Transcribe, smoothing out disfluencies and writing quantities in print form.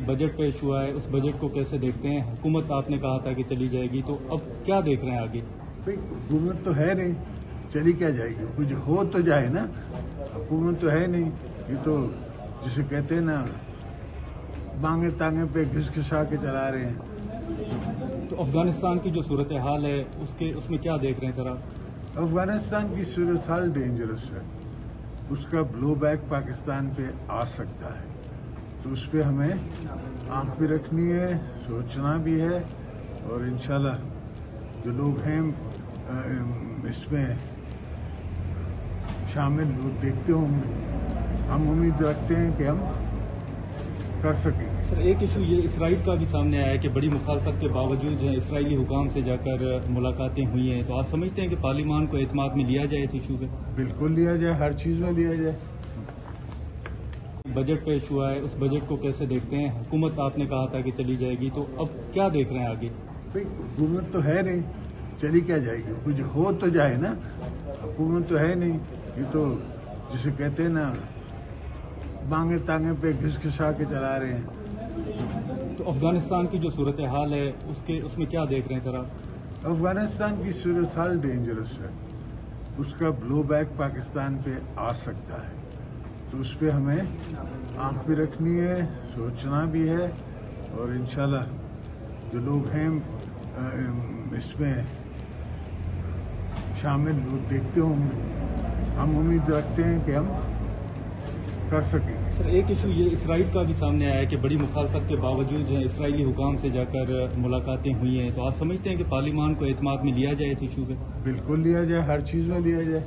Budget پیش ہوا ہے، اس بجٹ کو کیسے دیکھتے ہیں؟ حکومت آپ نے کہا تھا کہ چلی جائے گی، تو اب کیا دیکھ رہے ہیں آگے؟ حکومت تو ہے نہیں، چلی کیا جائے گی؟ کچھ ہو تو جائے نا، حکومت تو ہے نہیں. یہ تو جسے کہتے ہیں نا، بانگے تانگے پہ گھس گھسا کے چلا رہے ہیں. تو افغانستان کی جو صورتحال ہے اس میں کیا دیکھ رہے ہیں سر آپ؟ افغانستان کی صورتحال ڈینجرس ہے، اس کا بلو بیک پاکستان پہ آ سکتا ہے، تو اس پہ ہمیں آنکھ بھی رکھنی ہے، سوچنا بھی ہے، اور انشاءاللہ جو لوگ ہیں اس میں شامل وہ دیکھتے ہوں گے. ہم امید رکھتے ہیں کہ ہم کر سکیں. سر ایک ایشو یہ اسرائیل کا بھی سامنے آیا ہے کہ بڑی مخالفت کے باوجود جو ہے اسرائیلی حکام سے جا کر ملاقاتیں ہوئی ہیں، تو آپ سمجھتے ہیں کہ پارلیمان کو اعتماد میں لیا جائے اس ایشو پہ؟ بالکل لیا جائے، ہر چیز میں لیا جائے. بجٹ پیش ہوا ہے، اس بجٹ کو کیسے دیکھتے ہیں؟ حکومت آپ نے کہا تھا کہ چلی جائے گی، تو اب کیا دیکھ رہے ہیں آگے؟ حکومت تو ہے نہیں، چلی کیا جائے گی؟ کچھ ہو تو جائے نا، حکومت تو ہے نہیں. یہ تو جسے کہتے ہیں نا، بانگے تانگے پہ گھس گھسا کے چلا رہے ہیں. تو افغانستان کی جو صورتحال ہے اس میں کیا دیکھ رہے ہیں سر آپ؟ افغانستان کی صورتحال ڈینجرس ہے، اس کا بلو بیک پاکستان پہ آ سکتا ہے، تو اس پہ ہمیں آنکھ بھی رکھنی ہے، سوچنا بھی ہے، اور انشاءاللہ جو لوگ ہیں اس میں شامل وہ دیکھتے ہوں گے. ہم امید رکھتے ہیں کہ ہم کر سکیں. سر ایک ایشو یہ اسرائیل کا بھی سامنے آیا ہے کہ بڑی مخالفت کے باوجود جو ہے اسرائیلی حکام سے جا کر ملاقاتیں ہوئی ہیں، تو آپ سمجھتے ہیں کہ پارلیمان کو اعتماد میں لیا جائے اس ایشو پہ؟ بالکل لیا جائے، ہر چیز میں لیا جائے.